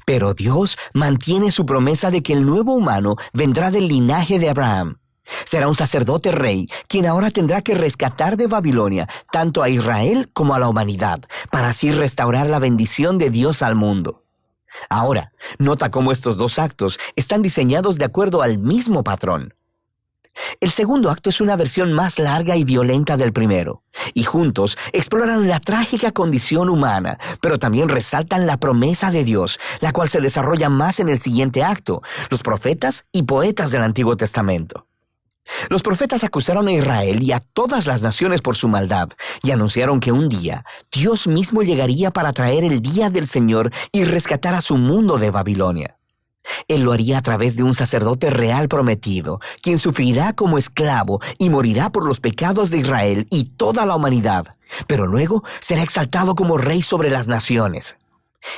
Pero Dios mantiene su promesa de que el nuevo humano vendrá del linaje de Abraham. Será un sacerdote rey, quien ahora tendrá que rescatar de Babilonia tanto a Israel como a la humanidad, para así restaurar la bendición de Dios al mundo. Ahora, nota cómo estos dos actos están diseñados de acuerdo al mismo patrón. El segundo acto es una versión más larga y violenta del primero, y juntos exploran la trágica condición humana, pero también resaltan la promesa de Dios, la cual se desarrolla más en el siguiente acto, los profetas y poetas del Antiguo Testamento. Los profetas acusaron a Israel y a todas las naciones por su maldad y anunciaron que un día Dios mismo llegaría para traer el día del Señor y rescatar a su mundo de Babilonia. Él lo haría a través de un sacerdote real prometido, quien sufrirá como esclavo y morirá por los pecados de Israel y toda la humanidad, pero luego será exaltado como rey sobre las naciones.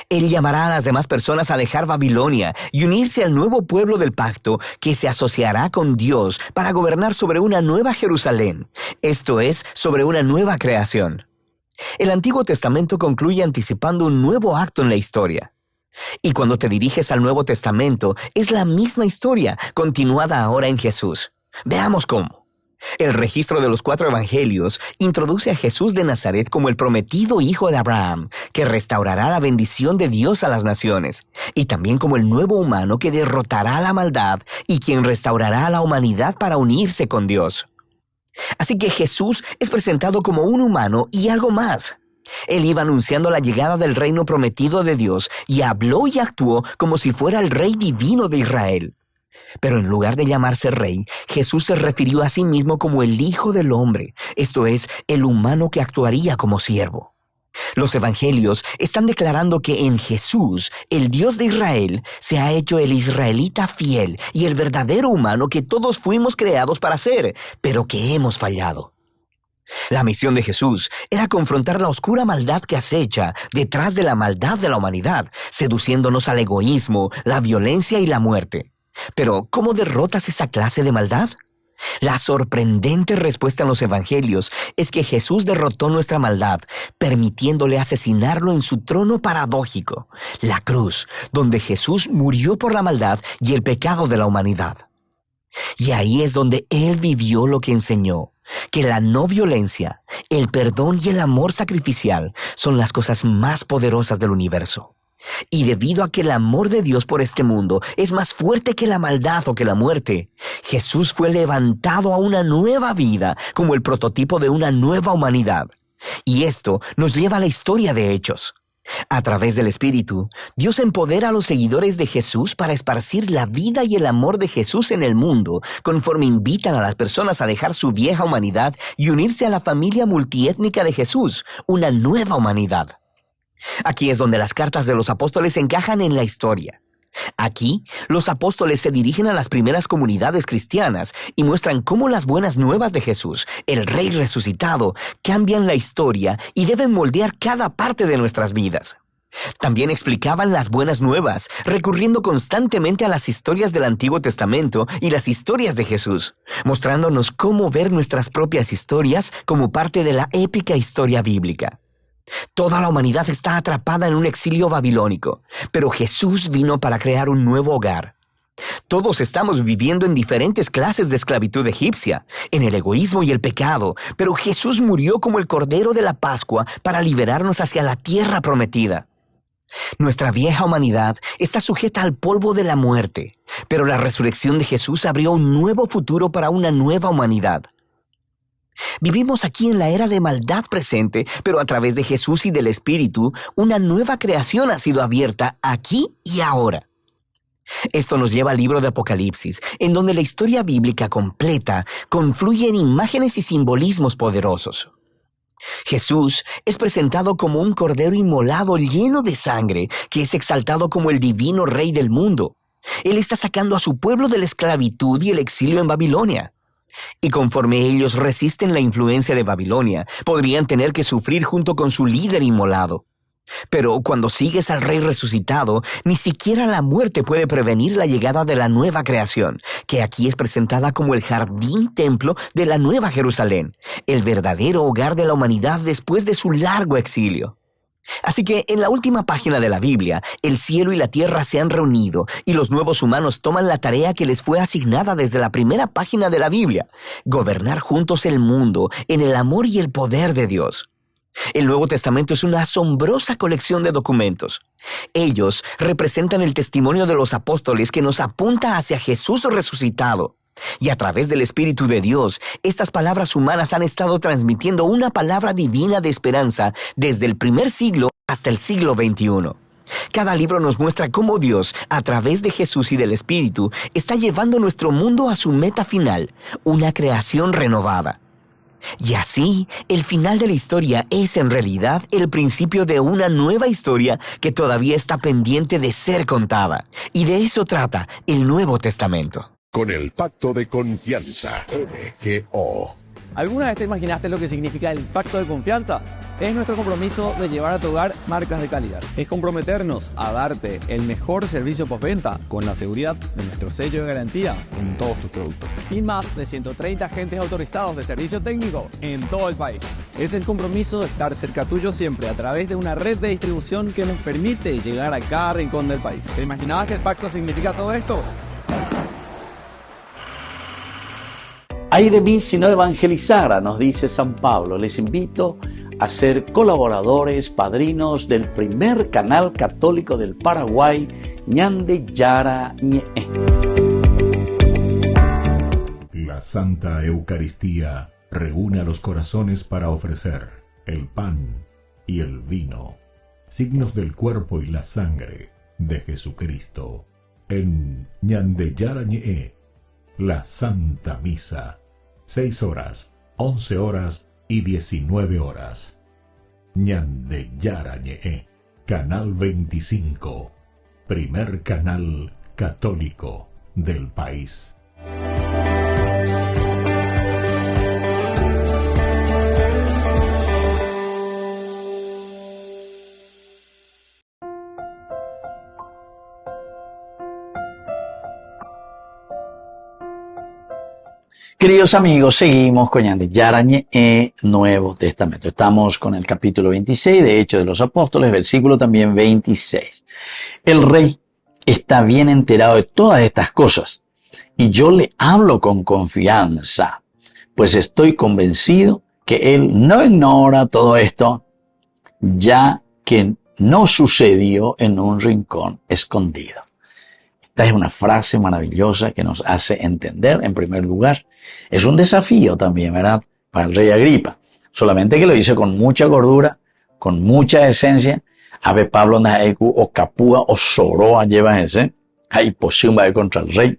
Él llamará a las demás personas a dejar Babilonia y unirse al nuevo pueblo del pacto que se asociará con Dios para gobernar sobre una nueva Jerusalén, esto es, sobre una nueva creación. El Antiguo Testamento concluye anticipando un nuevo acto en la historia. Y cuando te diriges al Nuevo Testamento, es la misma historia, continuada ahora en Jesús. Veamos cómo. El registro de los 4 evangelios introduce a Jesús de Nazaret como el prometido hijo de Abraham, que restaurará la bendición de Dios a las naciones, y también como el nuevo humano que derrotará la maldad y quien restaurará a la humanidad para unirse con Dios. Así que Jesús es presentado como un humano y algo más. Él iba anunciando la llegada del reino prometido de Dios y habló y actuó como si fuera el rey divino de Israel. Pero en lugar de llamarse rey, Jesús se refirió a sí mismo como el Hijo del Hombre, esto es, el humano que actuaría como siervo. Los evangelios están declarando que en Jesús, el Dios de Israel, se ha hecho el israelita fiel y el verdadero humano que todos fuimos creados para ser, pero que hemos fallado. La misión de Jesús era confrontar la oscura maldad que acecha detrás de la maldad de la humanidad, seduciéndonos al egoísmo, la violencia y la muerte. Pero, ¿cómo derrotas esa clase de maldad? La sorprendente respuesta en los evangelios es que Jesús derrotó nuestra maldad, permitiéndole asesinarlo en su trono paradójico, la cruz, donde Jesús murió por la maldad y el pecado de la humanidad. Y ahí es donde Él vivió lo que enseñó, que la no violencia, el perdón y el amor sacrificial son las cosas más poderosas del universo. Y debido a que el amor de Dios por este mundo es más fuerte que la maldad o que la muerte, Jesús fue levantado a una nueva vida como el prototipo de una nueva humanidad. Y esto nos lleva a la historia de Hechos. A través del Espíritu, Dios empodera a los seguidores de Jesús para esparcir la vida y el amor de Jesús en el mundo, conforme invitan a las personas a dejar su vieja humanidad y unirse a la familia multiétnica de Jesús, una nueva humanidad. Aquí es donde las cartas de los apóstoles encajan en la historia. Aquí, los apóstoles se dirigen a las primeras comunidades cristianas y muestran cómo las buenas nuevas de Jesús, el Rey resucitado, cambian la historia y deben moldear cada parte de nuestras vidas. También explicaban las buenas nuevas, recurriendo constantemente a las historias del Antiguo Testamento y las historias de Jesús, mostrándonos cómo ver nuestras propias historias como parte de la épica historia bíblica. Toda la humanidad está atrapada en un exilio babilónico, pero Jesús vino para crear un nuevo hogar. Todos estamos viviendo en diferentes clases de esclavitud egipcia, en el egoísmo y el pecado, pero Jesús murió como el Cordero de la Pascua para liberarnos hacia la tierra prometida. Nuestra vieja humanidad está sujeta al polvo de la muerte, pero la resurrección de Jesús abrió un nuevo futuro para una nueva humanidad. Vivimos aquí en la era de maldad presente, pero a través de Jesús y del Espíritu, una nueva creación ha sido abierta aquí y ahora. Esto nos lleva al libro de Apocalipsis, en donde la historia bíblica completa confluye en imágenes y simbolismos poderosos. Jesús es presentado como un cordero inmolado lleno de sangre, que es exaltado como el divino Rey del mundo. Él está sacando a su pueblo de la esclavitud y el exilio en Babilonia. Y conforme ellos resisten la influencia de Babilonia, podrían tener que sufrir junto con su líder inmolado. Pero cuando sigues al Rey resucitado, ni siquiera la muerte puede prevenir la llegada de la nueva creación, que aquí es presentada como el jardín templo de la Nueva Jerusalén, el verdadero hogar de la humanidad después de su largo exilio. Así que en la última página de la Biblia, el cielo y la tierra se han reunido y los nuevos humanos toman la tarea que les fue asignada desde la primera página de la Biblia: gobernar juntos el mundo en el amor y el poder de Dios. El Nuevo Testamento es una asombrosa colección de documentos. Ellos representan el testimonio de los apóstoles que nos apunta hacia Jesús resucitado. Y a través del Espíritu de Dios, estas palabras humanas han estado transmitiendo una palabra divina de esperanza desde el primer siglo hasta el siglo XXI. Cada libro nos muestra cómo Dios, a través de Jesús y del Espíritu, está llevando nuestro mundo a su meta final, una creación renovada. Y así, el final de la historia es en realidad el principio de una nueva historia que todavía está pendiente de ser contada. Y de eso trata el Nuevo Testamento. Con el pacto de confianza. MGO. ¿Alguna vez te imaginaste lo que significa el pacto de confianza? Es nuestro compromiso de llevar a tu hogar marcas de calidad. Es comprometernos a darte el mejor servicio postventa con la seguridad de nuestro sello de garantía en todos tus productos. Y más de 130 agentes autorizados de servicio técnico en todo el país. Es el compromiso de estar cerca tuyo siempre a través de una red de distribución que nos permite llegar a cada rincón del país. ¿Te imaginabas que el pacto significa todo esto? Ay de mí si no evangelizara, nos dice San Pablo. Les invito a ser colaboradores, padrinos del primer canal católico del Paraguay, Ñande Yarañe. La Santa Eucaristía reúne a los corazones para ofrecer el pan y el vino, signos del cuerpo y la sangre de Jesucristo. En Ñande Yarañe, la Santa Misa. 6 horas, 11 horas y 19 horas. Ñande Yarañe, Canal 25, primer canal católico del país. Queridos amigos, seguimos con Ñande Yarañe Nuevo Testamento. Estamos con el capítulo 26 de Hechos de los Apóstoles, versículo también 26. El rey está bien enterado de todas estas cosas y yo le hablo con confianza, pues estoy convencido que él no ignora todo esto, ya que no sucedió en un rincón escondido. Esta es una frase maravillosa que nos hace entender, en primer lugar, es un desafío también, ¿verdad?, para el rey Agripa. Solamente que lo dice con mucha gordura, con mucha esencia. Ave Pablo Naeku o Capúa o Soroa lleva ese. Hay posible contra el rey.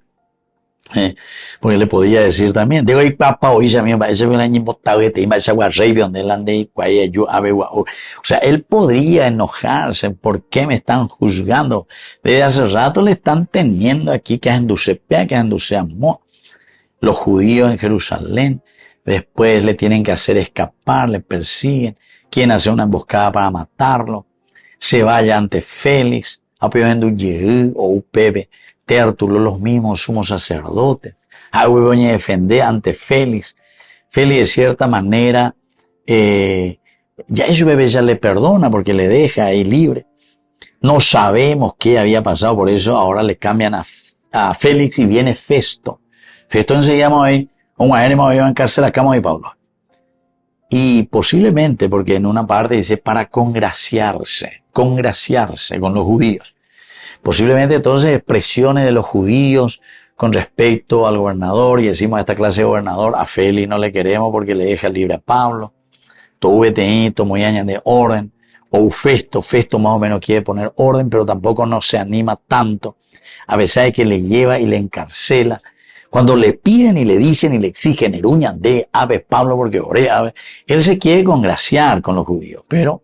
Porque le podía decir también, digo, y papá, hoy se me parece que el año botado y te iba a ese rey donde él ande y yo ave. O sea, él podría enojarse. ¿Por qué me están juzgando? Desde hace rato le están teniendo aquí que endulcepea, que endulceamos. Los judíos en Jerusalén, después le tienen que hacer escapar, le persiguen, quieren hacer una emboscada para matarlo, se vaya ante Félix, apoyando un Yehú o un Pepe, Tértulo, los mismos sumos sacerdotes, a defender ante Félix. Félix de cierta manera, ya ese bebé ya le perdona porque le deja ahí libre. No sabemos qué había pasado, por eso ahora le cambian a Félix y viene Festo. Festo enseguida hoy, un ánimo iba a encarcelar a Camo y Pablo. Y posiblemente, porque en una parte dice para congraciarse con los judíos. Posiblemente entonces expresiones de los judíos con respecto al gobernador, y decimos a esta clase de gobernador, a Félix no le queremos porque le deja libre a Pablo. Todo veteíto, muy añade orden. O Festo más o menos quiere poner orden, pero tampoco no se anima tanto. A veces hay que le lleva y le encarcela. Cuando le piden y le dicen y le exigen eruña de ave Pablo porque oré ave, él se quiere congraciar con los judíos, pero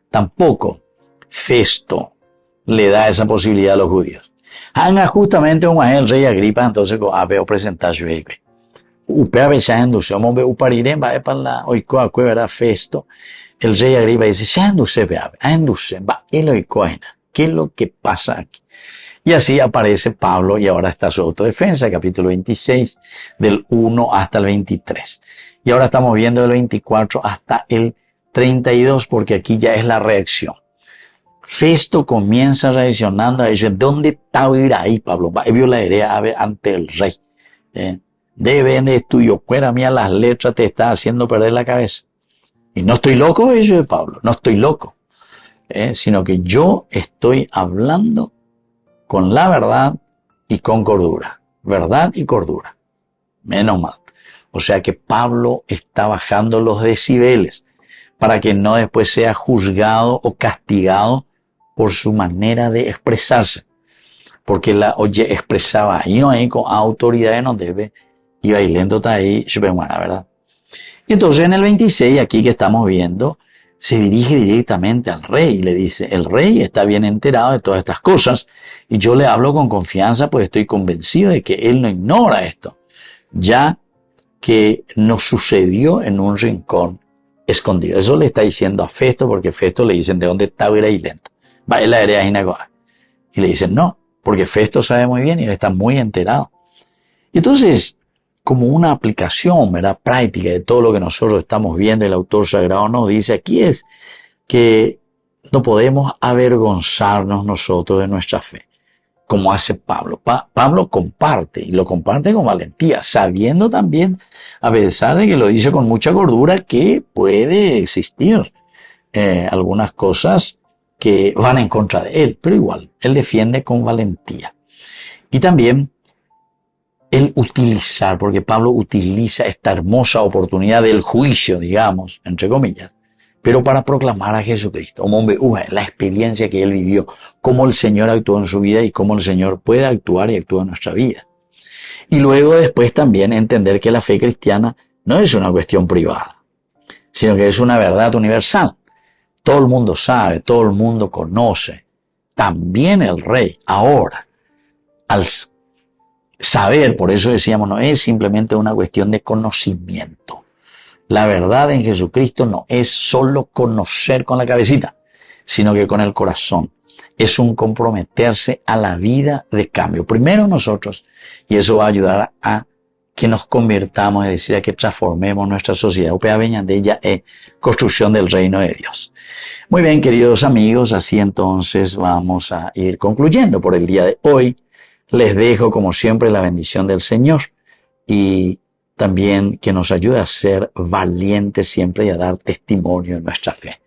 tampoco Festo le da esa posibilidad a los judíos. Haga justamente un el rey Agripa, entonces ave o presentar su hijo. Upe ave ya endulce, hombre upariré, va para la oico a verdad Festo. El rey Agripa dice, ya endulce, ave, a endulce, va, el oico, ¿qué es lo que pasa aquí? Y así aparece Pablo y ahora está su autodefensa, capítulo 26, del 1 hasta el 23. Y ahora estamos viendo del 24 hasta el 32, porque aquí ya es la reacción. Festo comienza reaccionando a eso. ¿Dónde está ahí, Pablo? Vio la idea ante el rey. Debe de tuyo, fuera mía las letras te está haciendo perder la cabeza. Y no estoy loco, eso de Pablo, no estoy loco. Sino que yo estoy hablando con la verdad y con cordura. Verdad y cordura. Menos mal. O sea que Pablo está bajando los decibeles para que no después sea juzgado o castigado por su manera de expresarse. Porque la oye expresaba ahí no hay con autoridad no debe y bailando está ahí súper buena, ¿verdad? Y entonces en el 26, aquí que estamos viendo, se dirige directamente al rey y le dice, el rey está bien enterado de todas estas cosas y yo le hablo con confianza pues estoy convencido de que él no ignora esto, ya que nos sucedió en un rincón escondido. Eso le está diciendo a Festo, porque Festo le dicen, ¿de dónde está lento? Va a la área de sinagoga. Y le dicen, no, porque Festo sabe muy bien y él está muy enterado. Y entonces, como una aplicación, ¿verdad?, práctica de todo lo que nosotros estamos viendo, el autor sagrado nos dice aquí es que no podemos avergonzarnos nosotros de nuestra fe, como hace Pablo. Pablo comparte, y lo comparte con valentía, sabiendo también, a pesar de que lo dice con mucha cordura, que puede existir algunas cosas que van en contra de él, pero igual, él defiende con valentía. Y también el utilizar, porque Pablo utiliza esta hermosa oportunidad del juicio, digamos, entre comillas, pero para proclamar a Jesucristo, la experiencia que él vivió, cómo el Señor actuó en su vida y cómo el Señor puede actuar y actúa en nuestra vida. Y luego después también entender que la fe cristiana no es una cuestión privada, sino que es una verdad universal. Todo el mundo sabe, todo el mundo conoce, también el rey. Ahora, al saber, por eso decíamos, no es simplemente una cuestión de conocimiento. La verdad en Jesucristo no es solo conocer con la cabecita, sino que con el corazón. Es un comprometerse a la vida de cambio. Primero nosotros, y eso va a ayudar a que nos convirtamos, es decir, a que transformemos nuestra sociedad. Upea de ella es construcción del reino de Dios. Muy bien, queridos amigos, así entonces vamos a ir concluyendo por el día de hoy. Les dejo, como siempre, la bendición del Señor y también que nos ayude a ser valientes siempre y a dar testimonio en nuestra fe.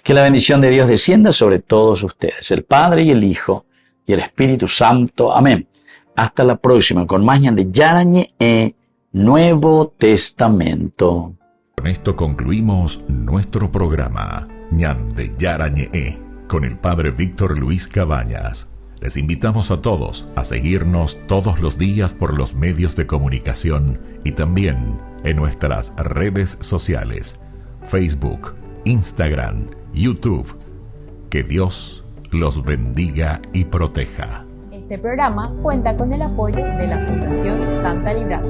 Que la bendición de Dios descienda sobre todos ustedes, el Padre y el Hijo y el Espíritu Santo. Amén. Hasta la próxima con más de Yarañe Nuevo Testamento. Con esto concluimos nuestro programa Ñan de Yarañe con el Padre Víctor Luis Cabañas. Les invitamos a todos a seguirnos todos los días por los medios de comunicación y también en nuestras redes sociales, Facebook, Instagram, YouTube. Que Dios los bendiga y proteja. Este programa cuenta con el apoyo de la Fundación Santa Librada.